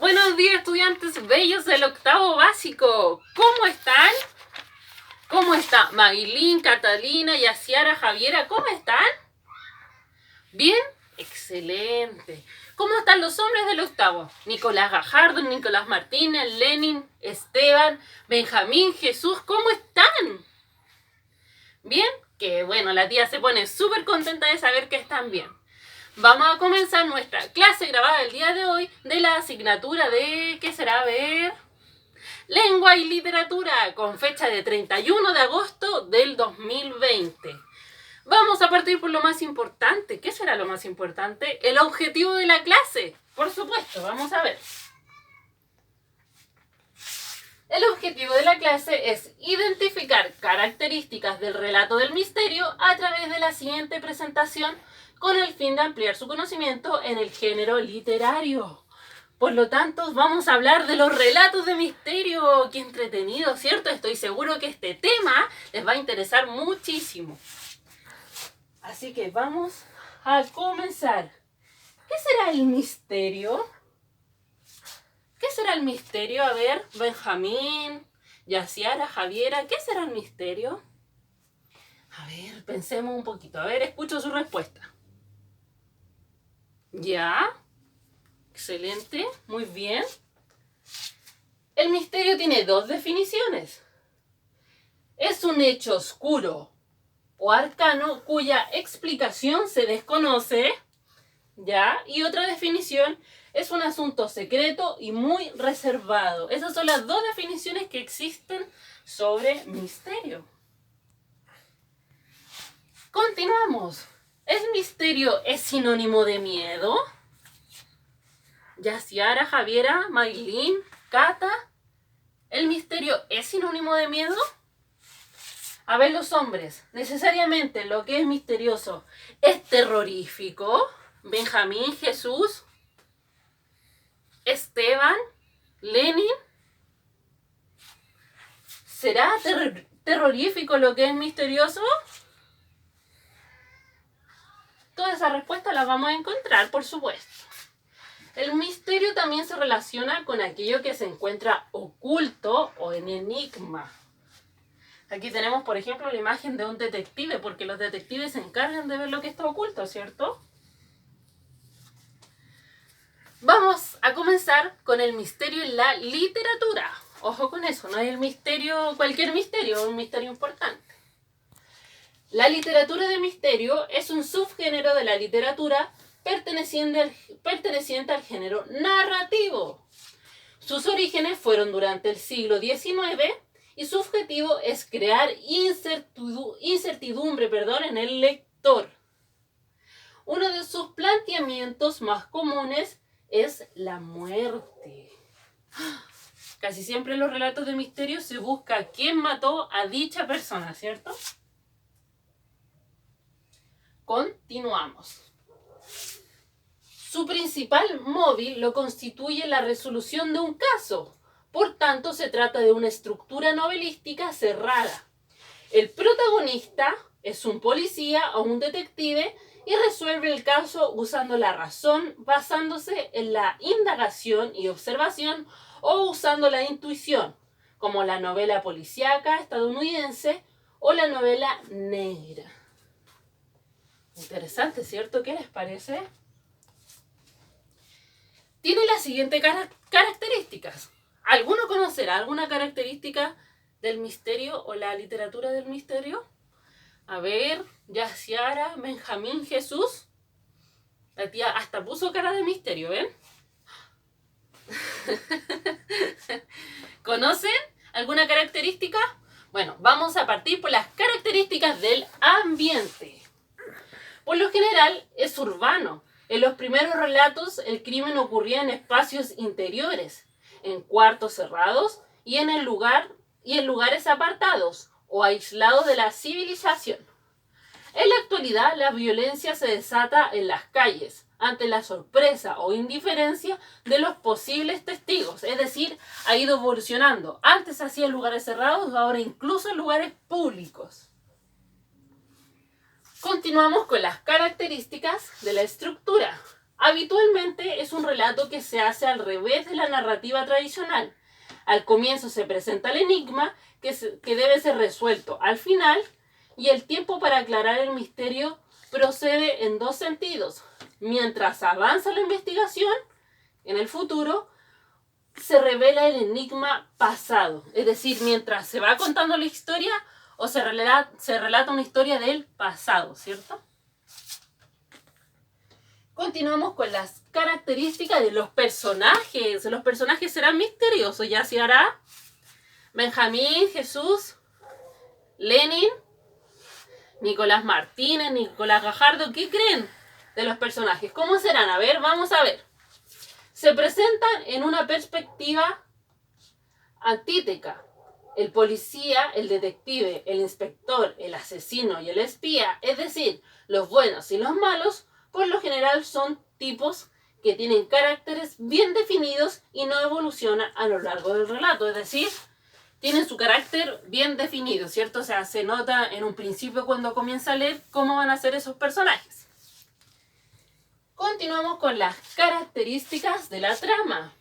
Buenos días, estudiantes bellos del octavo básico. ¿Cómo están? ¿Cómo está Maylin, Catalina, Yaciara, Javiera? ¿Cómo están? ¿Bien? Excelente. ¿Cómo están los hombres del octavo? Nicolás Gajardo, Nicolás Martínez, Lenin, Esteban, Benjamín, Jesús. ¿Cómo están? ¿Bien? Que bueno, la tía se pone súper contenta de saber que están bien. Vamos a comenzar nuestra clase grabada el día de hoy de la asignatura de, ¿qué será? A ver, Lengua y Literatura, con fecha de 31 de agosto del 2020. Vamos a partir por lo más importante. ¿Qué será lo más importante? El objetivo de la clase. Por supuesto, vamos a ver. El objetivo de la clase es identificar características del relato del misterio a través de la siguiente presentación con el fin de ampliar su conocimiento en el género literario. Por lo tanto, vamos a hablar de los relatos de misterio. ¡Qué entretenido!, ¿cierto? Estoy seguro que este tema les va a interesar muchísimo. Así que vamos a comenzar. ¿Qué será el misterio? ¿Qué será el misterio? A ver, Benjamín, Yaciara, Javiera, ¿qué será el misterio? A ver, pensemos un poquito. A ver, escucho su respuesta. ¿Ya? Excelente, muy bien. El misterio tiene dos definiciones. Es un hecho oscuro o arcano cuya explicación se desconoce, ¿ya? Y otra definición es un asunto secreto y muy reservado. Esas son las dos definiciones que existen sobre misterio. Continuamos. ¿El misterio es sinónimo de miedo? Yaciara, Javiera, Maylin, Cata, ¿el misterio es sinónimo de miedo? A ver, los hombres, necesariamente lo que es misterioso es terrorífico. Benjamín, Jesús, Esteban, Lenin, ¿será terrorífico lo que es misterioso? Todas esas respuestas las vamos a encontrar, por supuesto. El misterio también se relaciona con aquello que se encuentra oculto o en enigma. Aquí tenemos, por ejemplo, la imagen de un detective, porque los detectives se encargan de ver lo que está oculto, ¿cierto? Vamos a comenzar con el misterio en la literatura. Ojo con eso, no es el misterio, cualquier misterio, es un misterio importante. La literatura de misterio es un subgénero de la literatura perteneciente al género narrativo. Sus orígenes fueron durante el siglo XIX y su objetivo es crear incertidumbre en el lector. Uno de sus planteamientos más comunes es la muerte. Casi siempre en los relatos de misterio se busca quién mató a dicha persona, ¿cierto? Continuamos. Su principal móvil lo constituye la resolución de un caso. Por tanto, se trata de una estructura novelística cerrada. El protagonista es un policía o un detective y resuelve el caso usando la razón, basándose en la indagación y observación o usando la intuición, como la novela policíaca estadounidense o la novela negra. Interesante, ¿cierto? ¿Qué les parece? Tiene las siguientes características. ¿Alguno conocerá alguna característica del misterio o la literatura del misterio? A ver, Yaciara, Benjamín, Jesús. La tía hasta puso cara de misterio, ¿ven? ¿Conocen alguna característica? Bueno, vamos a partir por las características del ambiente. Por lo general es urbano. En los primeros relatos el crimen ocurría en espacios interiores, en cuartos cerrados y en lugares apartados o aislados de la civilización. En la actualidad la violencia se desata en las calles ante la sorpresa o indiferencia de los posibles testigos, es decir, ha ido evolucionando. Antes se hacía en lugares cerrados, ahora incluso en lugares públicos. Continuamos con las características de la estructura. Habitualmente es un relato que se hace al revés de la narrativa tradicional. Al comienzo se presenta el enigma que debe ser resuelto al final, y el tiempo para aclarar el misterio procede en dos sentidos. Mientras avanza la investigación, en el futuro, se revela el enigma pasado. Es decir, mientras se va contando la historia o se relata una historia del pasado, ¿cierto? Continuamos con las características de los personajes. Los personajes serán misteriosos. Ya se hará Benjamín, Jesús, Lenin, Nicolás Martínez, Nicolás Gajardo. ¿Qué creen de los personajes? ¿Cómo serán? A ver, vamos a ver. Se presentan en una perspectiva antíteca. El policía, el detective, el inspector, el asesino y el espía, es decir, los buenos y los malos, por lo general son tipos que tienen caracteres bien definidos y no evolucionan a lo largo del relato. Es decir, tienen su carácter bien definido, ¿cierto? O sea, se nota en un principio cuando comienza a leer cómo van a ser esos personajes. Continuamos con las características de la trama.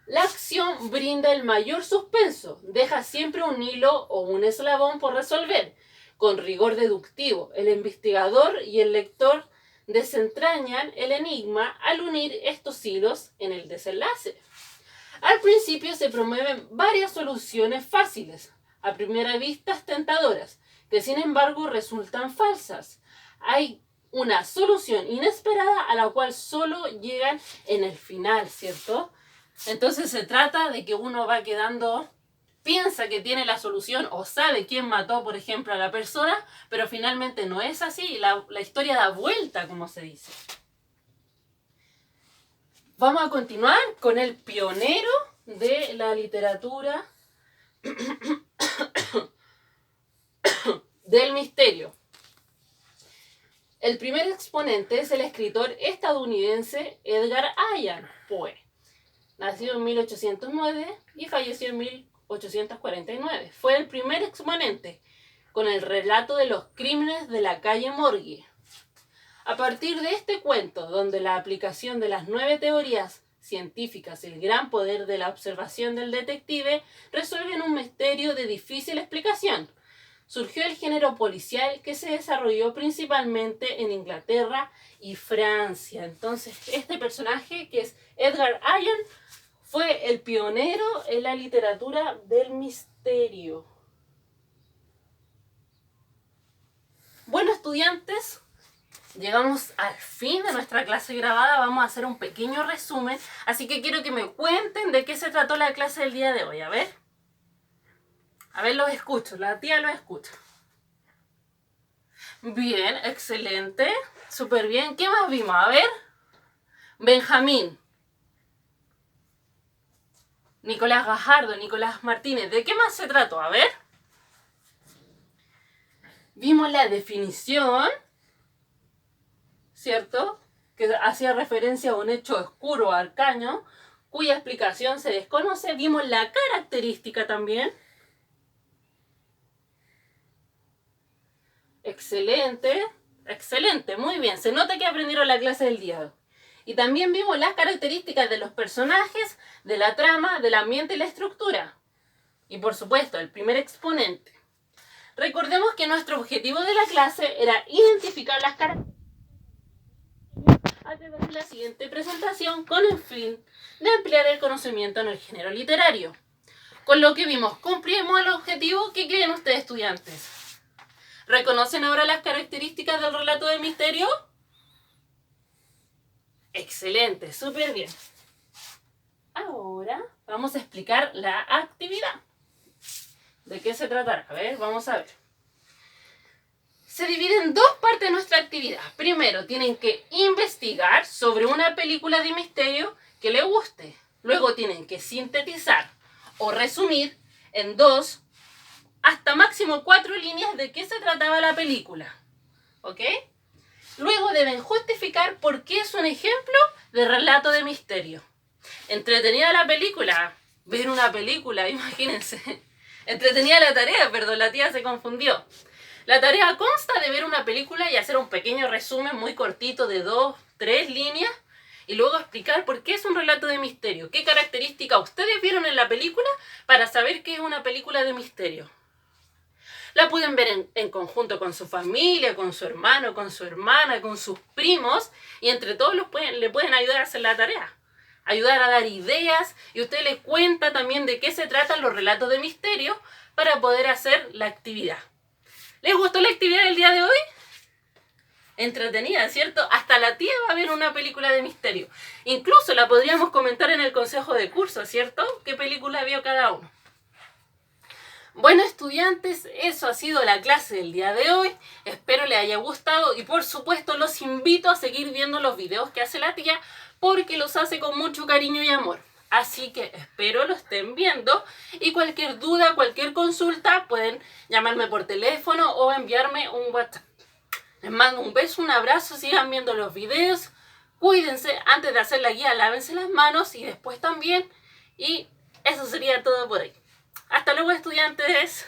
La acción brinda el mayor suspenso, deja siempre un hilo o un eslabón por resolver. Con rigor deductivo, el investigador y el lector desentrañan el enigma al unir estos hilos en el desenlace. Al principio se promueven varias soluciones fáciles, a primera vista tentadoras, que sin embargo resultan falsas. Hay una solución inesperada a la cual solo llegan en el final, ¿cierto? Entonces se trata de que uno va quedando, piensa que tiene la solución o sabe quién mató, por ejemplo, a la persona, pero finalmente no es así. La historia da vuelta, como se dice. Vamos a continuar con el pionero de la literatura del misterio. El primer exponente es el escritor estadounidense Edgar Allan Poe. Nació en 1809 y falleció en 1849. Fue el primer exponente con el relato de los crímenes de la calle Morgue. A partir de este cuento, donde la aplicación de las 9 teorías científicas y el gran poder de la observación del detective resuelven un misterio de difícil explicación, surgió el género policial que se desarrolló principalmente en Inglaterra y Francia. Entonces, este personaje, que es Edgar Allan, fue el pionero en la literatura del misterio. Bueno, estudiantes, llegamos al fin de nuestra clase grabada. Vamos a hacer un pequeño resumen, así que quiero que me cuenten de qué se trató la clase del día de hoy. A ver, los escucho, la tía los escucha. Bien, excelente, súper bien. ¿Qué más vimos? A ver, Benjamín, Nicolás Gajardo, Nicolás Martínez. ¿De qué más se trató? A ver. Vimos la definición, ¿cierto? Que hacía referencia a un hecho oscuro o arcano, cuya explicación se desconoce. Vimos la característica también. Excelente, excelente, muy bien. Se nota que aprendieron la clase del día de hoy. Y también vimos las características de los personajes, de la trama, del ambiente y la estructura. Y por supuesto, el primer exponente. Recordemos que nuestro objetivo de la clase era identificar las características a través de la siguiente presentación con el fin de ampliar el conocimiento en el género literario. Con lo que vimos, cumplimos el objetivo. ¿Qué creen ustedes, estudiantes? ¿Reconocen ahora las características del relato de misterio? Excelente, súper bien. Ahora vamos a explicar la actividad. ¿De qué se tratará? A ver, vamos a ver. Se divide en dos partes nuestra actividad. Primero, tienen que investigar sobre una película de misterio que les guste. Luego tienen que sintetizar o resumir en 2 hasta máximo 4 líneas de qué se trataba la película. ¿Ok? Luego deben justificar por qué es un ejemplo de relato de misterio. Entretenida la película. Ver una película, imagínense. Entretenida la tarea, perdón, la tía se confundió. La tarea consta de ver una película y hacer un pequeño resumen muy cortito de 2, 3 líneas y luego explicar por qué es un relato de misterio, qué características ustedes vieron en la película para saber que es una película de misterio. La pueden ver en conjunto con su familia, con su hermano, con su hermana, con sus primos, y entre todos le pueden ayudar a hacer la tarea, ayudar a dar ideas, y usted les cuenta también de qué se tratan los relatos de misterio para poder hacer la actividad. ¿Les gustó la actividad del día de hoy? Entretenida, ¿cierto? Hasta la tía va a ver una película de misterio. Incluso la podríamos comentar en el consejo de curso, ¿cierto? ¿Qué película vio cada uno? Bueno, estudiantes, eso ha sido la clase del día de hoy. Espero les haya gustado y por supuesto los invito a seguir viendo los videos que hace la tía porque los hace con mucho cariño y amor. Así que espero lo estén viendo y cualquier duda, cualquier consulta pueden llamarme por teléfono o enviarme un WhatsApp. Les mando un beso, un abrazo, sigan viendo los videos. Cuídense, antes de hacer la guía lávense las manos y después también. Y eso sería todo por hoy. Hasta luego, estudiantes.